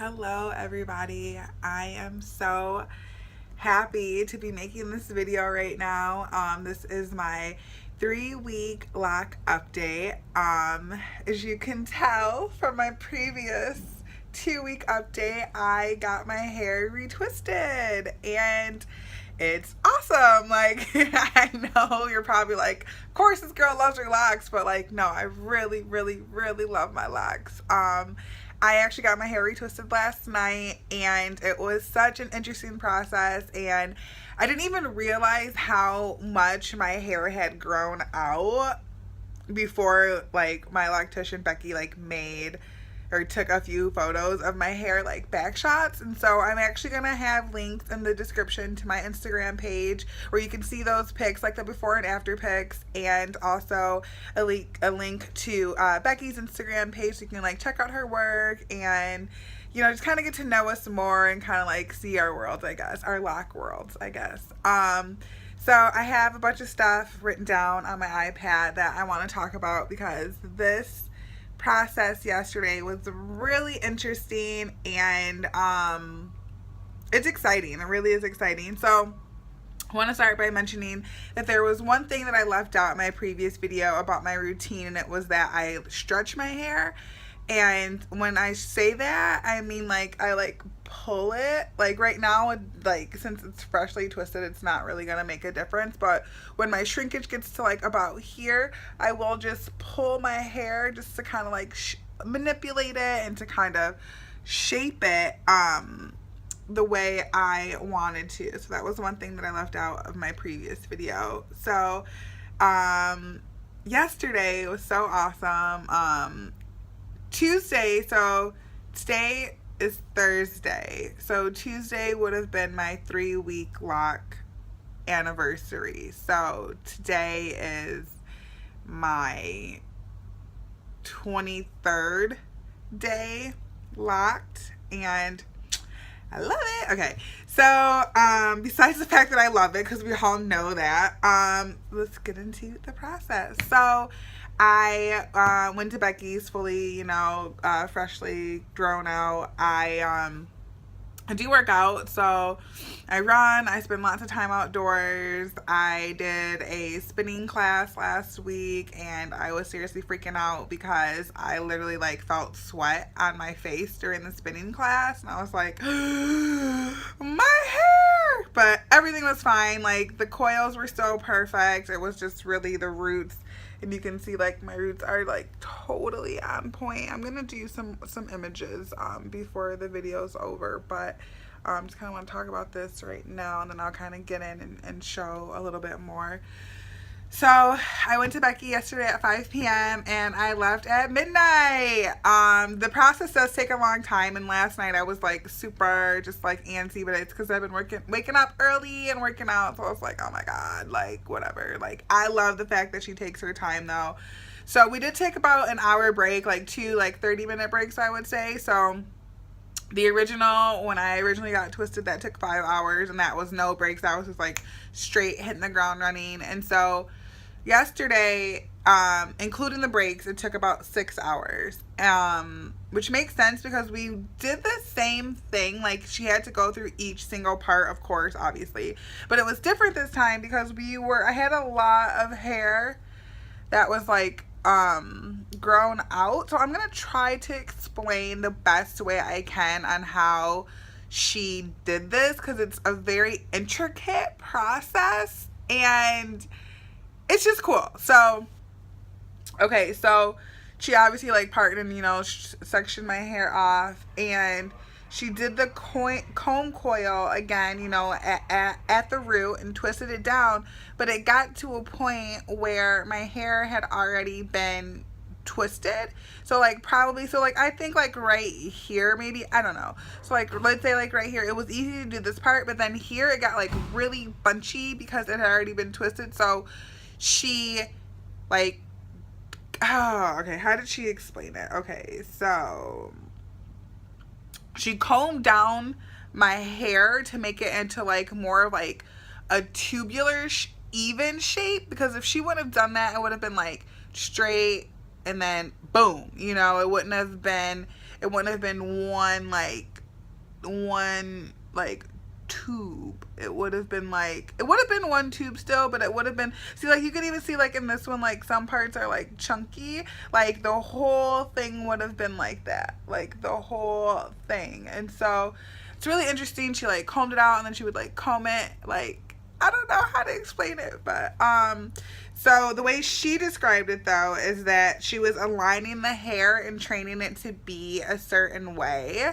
Hello everybody. I am so happy to be making this video right now. This is my 3-week lock update. As you can tell from my previous 2-week update, I got my hair retwisted and it's awesome. Like, I know you're probably like, of course this girl loves her locks, but like, no, I really love my locks. I actually got my hair retwisted last night and it was such an interesting process, and I didn't even realize how much my hair had grown out before like my loctician Becky like made or took a few photos of my hair like back shots. And so I'm actually gonna have links in the description to my Instagram page where you can see those pics, like the before and after pics, and also a link to Becky's Instagram page so you can like check out her work and, you know, just kind of get to know us more and kind of like see our worlds, I guess, our lock worlds, I guess. So I have a bunch of stuff written down on my iPad that I want to talk about because this process yesterday was really interesting and it's exciting. It really is exciting. So I want to start by mentioning that there was one thing that I left out in my previous video about my routine, and it was that I stretch my hair. And when I say that, I mean like I like pull it. Like right now, like since it's freshly twisted, it's not really gonna make a difference, but when my shrinkage gets to like about here, I will just pull my hair just to kind of like manipulate it and to kind of shape it the way I wanted to. So that was one thing that I left out of my previous video. So yesterday was so awesome. Tuesday, so today is Thursday, so Tuesday would have been my 3-week lock anniversary. So today is my 23rd day locked and I love it. Okay, so besides the fact that I love it, because we all know that, let's get into the process. So I went to Becky's fully, you know, freshly grown out. I do work out, so I run, I spend lots of time outdoors. I did a spinning class last week and I was seriously freaking out because I literally like felt sweat on my face during the spinning class, and I was like, my hair! But everything was fine. Like the coils were so perfect. It was just really the roots. And you can see like my roots are like totally on point. I'm gonna do some images before the video's over, but just kind of want to talk about this right now, and then I'll kind of get in and show a little bit more. So I went to Becky yesterday at 5 p.m. and I left at midnight. The process does take a long time, and last night I was like super just like antsy, but it's because I've been waking up early and working out, so I was like, oh my god, like whatever. Like I love the fact that she takes her time though. So we did take about an hour break, like 2 like 30-minute breaks I would say. So the original, when I originally got twisted, that took 5 hours, and that was no breaks. That was just like straight hitting the ground running. And so yesterday, including the breaks, it took about 6 hours, which makes sense because we did the same thing. Like she had to go through each single part, of course, obviously, but it was different this time because I had a lot of hair that was like grown out. So I'm gonna try to explain the best way I can on how she did this, because it's a very intricate process and it's just cool. So okay, so she obviously like parted and, you know, sectioned my hair off, and she did the comb coil again, you know, at the root and twisted it down, but it got to a point where my hair had already been twisted. So like probably, so like I think like right here maybe, I don't know. So like let's say like right here, it was easy to do this part, but then here it got like really bunchy because it had already been twisted. So she like, oh, okay, how did she explain it? Okay, so she combed down my hair to make it into like more like a tubular even shape, because if she would have done that, it would have been like straight and then boom, you know, it wouldn't have been it wouldn't have been one tube. It would have been one tube still, but it would have been, see, like you can even see like in this one, like some parts are like chunky, like the whole thing would have been like that, like the whole thing. And so it's really interesting. She like combed it out and then she would like comb it, like I don't know how to explain it, but so the way she described it though is that she was aligning the hair and training it to be a certain way.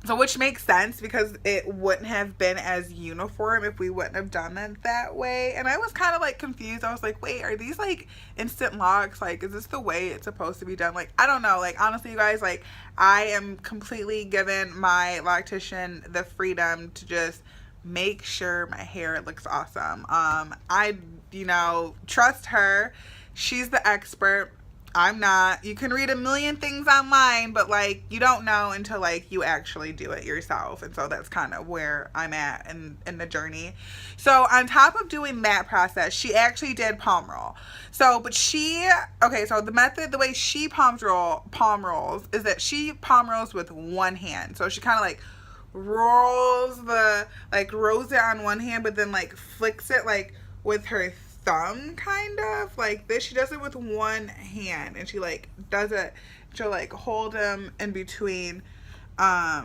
So which makes sense because it wouldn't have been as uniform if we wouldn't have done it that way. And I was kind of like confused. I was like, wait, are these like instant locks? Like, is this the way it's supposed to be done? Like, I don't know. Like, honestly, you guys, like, I am completely giving my loctician the freedom to just make sure my hair looks awesome. I, you know, trust her. She's the expert. I'm not. You can read a million things online, but like you don't know until like you actually do it yourself. And so that's kind of where I'm at in the journey. So on top of doing that process, she actually did palm roll. So, but so the method, the way she palm rolls is that she palm rolls with one hand. So she kind of like rolls it on one hand, but then like flicks it like with her thumb, kind of like this. She does it with one hand and she like does it, she'll like hold them in between. So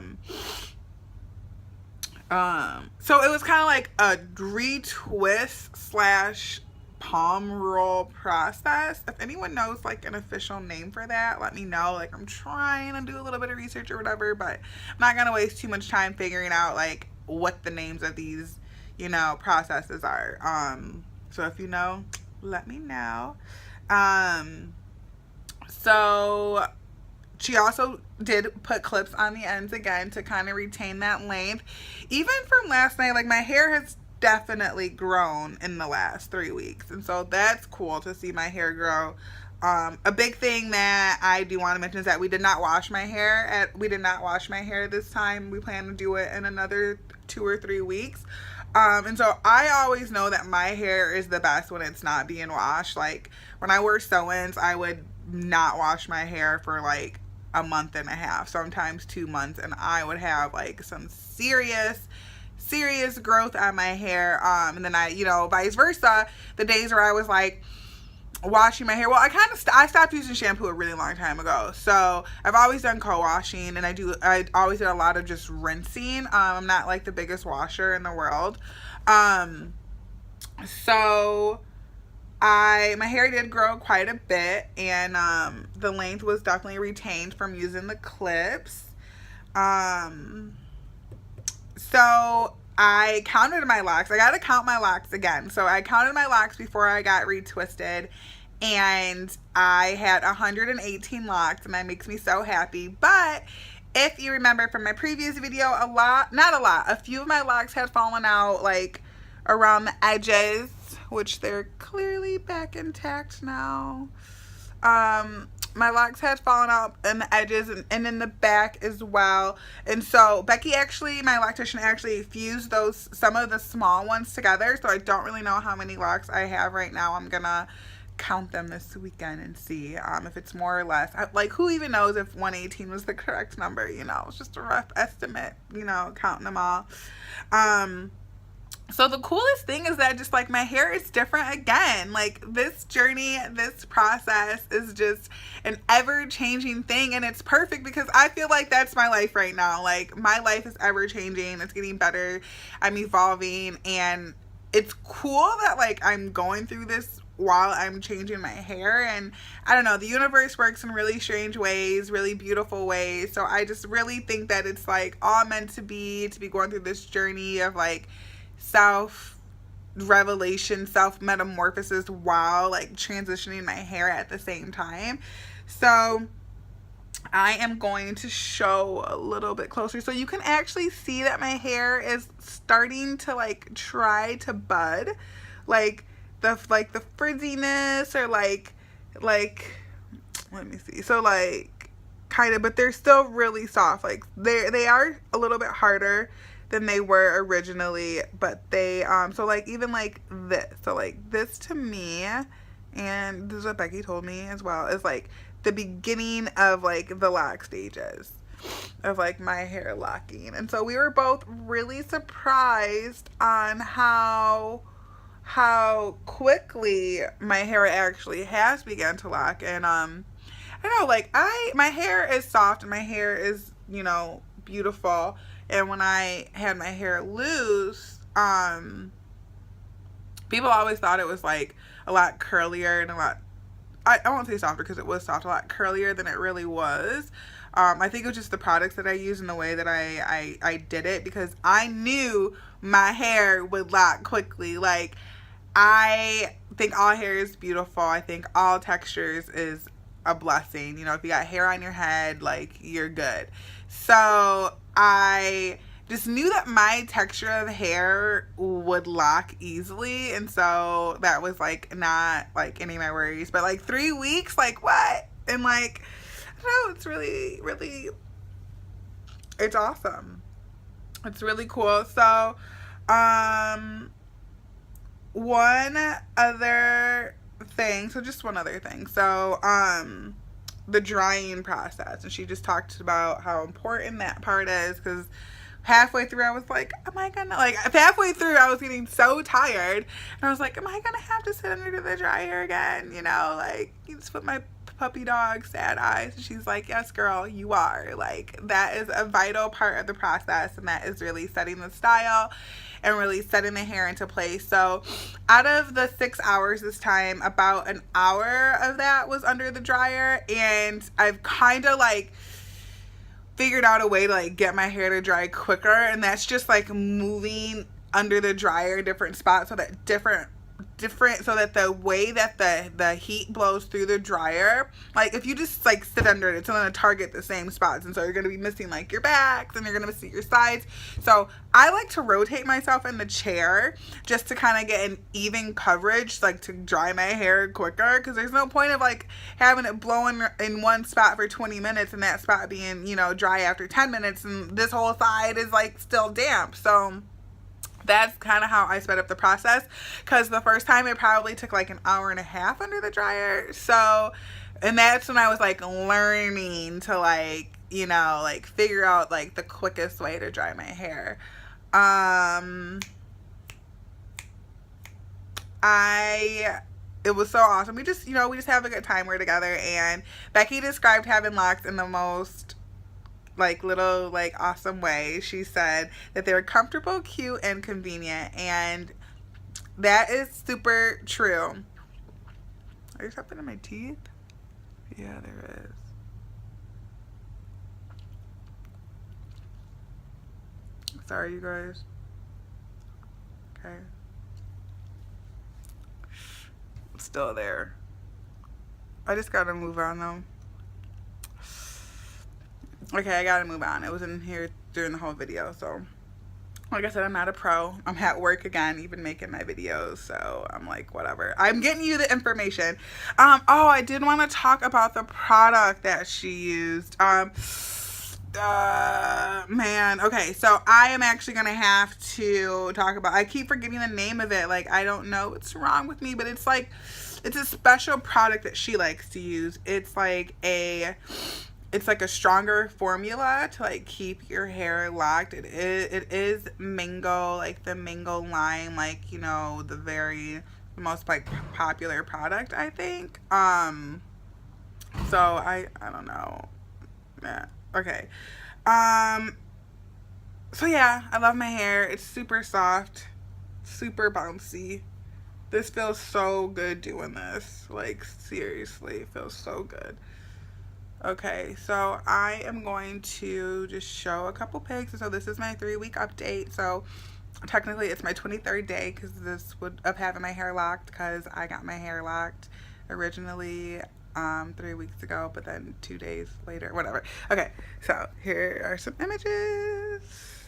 it was kind of like a retwist slash palm roll process. If anyone knows like an official name for that, let me know. Like I'm trying to do a little bit of research or whatever, but I'm not gonna waste too much time figuring out like what the names of these, you know, processes are. So if you know, let me know. So she also did put clips on the ends again to kind of retain that length. Even from last night, like my hair has definitely grown in the last 3 weeks. And so that's cool to see my hair grow. A big thing that I do want to mention is that we did not wash my hair this time. We plan to do it in another 2 or 3 weeks. And so I always know that my hair is the best when it's not being washed. Like when I wear sew-ins, I would not wash my hair for like a month and a half, sometimes 2 months, and I would have like some serious growth on my hair. And then I, you know, vice versa, the days where I was like washing my hair, well, I stopped using shampoo a really long time ago, so I've always done co-washing, and I always did a lot of just rinsing. I'm not like the biggest washer in the world. So my hair did grow quite a bit, and the length was definitely retained from using the clips. So I counted my locks. I gotta count my locks again. So I counted my locks before I got retwisted, and I had 118 locks, and that makes me so happy. But if you remember from my previous video, a few of my locks had fallen out like around the edges, which they're clearly back intact now. My locks had fallen out in the edges and in the back as well. And so Becky my loctician actually fused some of the small ones together. So I don't really know how many locks I have right now. I'm gonna count them this weekend and see if it's more or less. Like, who even knows if 118 was the correct number, you know? It's just a rough estimate, you know, counting them all. So the coolest thing is that just like my hair is different again. Like this journey, this process is just an ever-changing thing, and it's perfect because I feel like that's my life right now. Like my life is ever-changing. It's getting better. I'm evolving, and it's cool that like I'm going through this while I'm changing my hair. And I don't know, the universe works in really strange ways, really beautiful ways. So I just really think that it's like all meant to be going through this journey of like self-revelation, self-metamorphosis while like transitioning my hair at the same time. So I am going to show a little bit closer so you can actually see that my hair is starting to like try to bud, like the frizziness, or like let me see, so like kind of, but they're still really soft. Like they are a little bit harder than they were originally, but they so like even like this, so like this to me, and this is what Becky told me as well, is like the beginning of like the lock stages of like my hair locking. And so we were both really surprised on how quickly my hair actually has begun to lock. And I don't know, like my hair is soft and my hair is, you know, beautiful. And when I had my hair loose, people always thought it was like a lot curlier and a lot, I won't say softer because it was soft, a lot curlier than it really was. I think it was just the products that I used and the way that I did it, because I knew my hair would lock quickly. Like, I think all hair is beautiful. I think all textures is a blessing. You know, if you got hair on your head, like, you're good. So I just knew that my texture of hair would lock easily, and so that was like not like any of my worries. But like 3 weeks, like what? And like, I don't know, it's really, it's awesome. It's really cool. So one other thing, just one other thing. So the drying process, and she just talked about how important that part is, because halfway through I was like, am I gonna, like, halfway through I was getting so tired, and I was like, am I gonna have to sit under the dryer again, you know, like, you just put my puppy dog sad eyes. And she's like, yes girl, you are, like, that is a vital part of the process, and that is really setting the style and really setting the hair into place. So out of the 6 hours this time, about an hour of that was under the dryer, and I've kind of like figured out a way to like get my hair to dry quicker, and that's just like moving under the dryer different spots, so that different so that the way that the heat blows through the dryer, like if you just like sit under it, it's going to target the same spots, and so you're going to be missing like your backs and you're going to miss your sides. So I like to rotate myself in the chair just to kind of get an even coverage, like to dry my hair quicker, because there's no point of like having it blowing in one spot for 20 minutes and that spot being, you know, dry after 10 minutes and this whole side is like still damp. So that's kind of how I sped up the process, because the first time it probably took like an hour and a half under the dryer. So, and that's when I was like learning to like, you know, like figure out like the quickest way to dry my hair. It was so awesome. We just, you know, we just have a good time. We're together, and Becky described having locks in the most like little like awesome way. She said that they were comfortable, cute, and convenient, and that is super true. Are you something in my teeth? Yeah, there is. Sorry, you guys. Okay. It's still there. I just gotta move on though. Okay, I gotta move on. It was in here during the whole video, so like I said, I'm not a pro. I'm at work again, even making my videos, so I'm like, whatever. I'm getting you the information. Oh, I did want to talk about the product that she used. Man, okay, so I am actually gonna have to talk about, I keep forgetting the name of it, like, I don't know what's wrong with me, but it's like, it's a special product that she likes to use. It's like a stronger formula to like keep your hair locked. It is mango, like the mango line, like, you know, the most like popular product, I think. So I don't know. Yeah. Okay. So yeah, I love my hair. It's super soft, super bouncy. This feels so good doing this. Like, seriously, it feels so good. Okay, so I am going to just show a couple pics. So this is my 3-week update. So technically it's my 23rd day, because this would of having my hair locked, because I got my hair locked originally 3 weeks ago, but then 2 days later, whatever. Okay, so here are some images.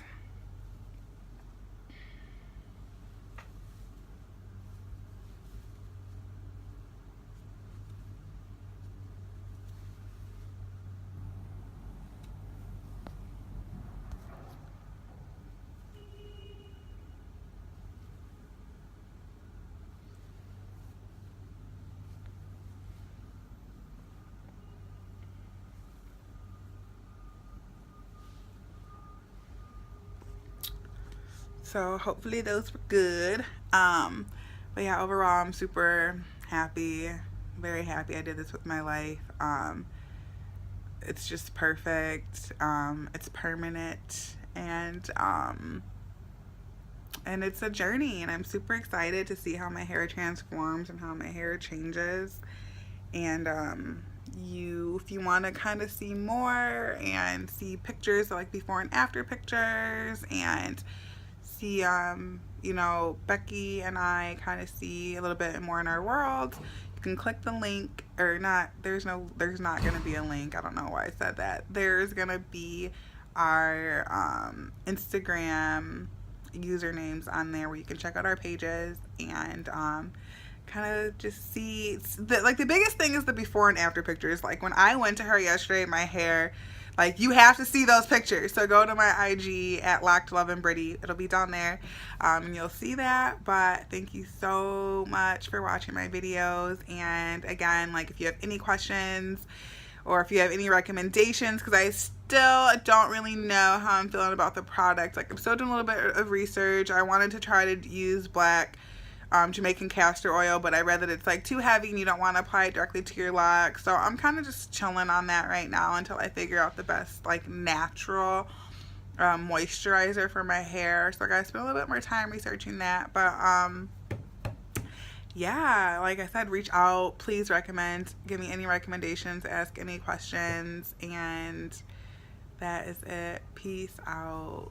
So hopefully those were good. But yeah, overall I'm super happy, very happy I did this with my life. It's just perfect. It's permanent, and it's a journey, and I'm super excited to see how my hair transforms and how my hair changes. And if you want to kind of see more and see pictures, like before and after pictures, and see Becky and I kind of see a little bit more in our world, you can click the link, or not, there's not going to be a link. I don't know why I said that. There's going to be our Instagram usernames on there where you can check out our pages and kind of just see the biggest thing is the before and after pictures. Like when I went to her yesterday, my hair, like, you have to see those pictures. So go to my IG at LockedLoveandBritty. It'll be down there, and you'll see that. But thank you so much for watching my videos. And again, like, if you have any questions or if you have any recommendations, because I still don't really know how I'm feeling about the product. Like, I'm still doing a little bit of research. I wanted to try to use black Jamaican castor oil, but I read that it's like too heavy and you don't want to apply it directly to your locks. So I'm kind of just chilling on that right now until I figure out the best, like, natural moisturizer for my hair. So I gotta spend a little bit more time researching that. But yeah, like I said, reach out, please recommend, give me any recommendations, ask any questions, and that is it. Peace out.